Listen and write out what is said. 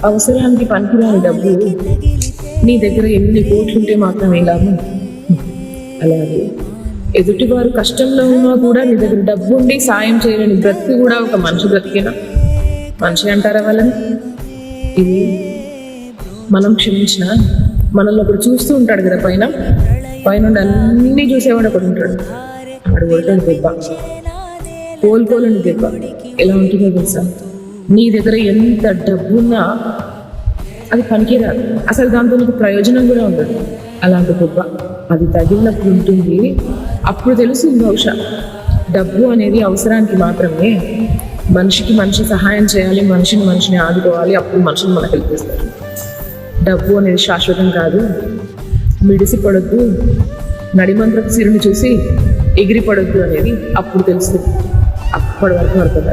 అవసరానికి పనికిరాని డబ్బు నీ దగ్గర ఎన్ని కోట్లుంటే మాత్రమే లాభం. అలాగే ఎదుటివారు కష్టంలో ఉన్నా కూడా నీ దగ్గర డబ్బు ఉండి సాయం చేయలేని బ్రతికి కూడా ఒక మనిషి బ్రతికేనా? మనిషి అంటారా వాళ్ళని? ఇది మనం క్షమించిన మనల్ని ఒకడు చూస్తూ ఉంటాడు కదా, పైన నుండి అన్నీ చూసేవాడు ఒకడు ఉంటాడు. ఆడు కొడతాడు దెబ్బ, కోలుకోలేని దెబ్బ. ఎలా ఉంటుందో తెలుసా? నీ దగ్గర ఎంత డబ్బున్నా అది పనికిరాదు, అసలు దాంతో నీకు ప్రయోజనం కూడా ఉండదు. అలాంటి దెబ్బ అది తగిలినప్పుడు ఉంటుంది. అప్పుడు తెలుస్తుంది బహుశా డబ్బు అనేది అవసరానికి మాత్రమే. మనిషికి మనిషి సహాయం చేయాలి, మనిషిని ఆదుకోవాలి, అప్పుడు మనుషులు మనకు హెల్ప్ చేస్తారు. డబ్బు అనేది శాశ్వతం కాదు. మిడిసి పడొద్దు, నడిమంత్రపు సిరుని చూసి ఎగిరి పడొద్దు అనేది అప్పుడు తెలుస్తుంది. అప్పటి వరకు అర్థం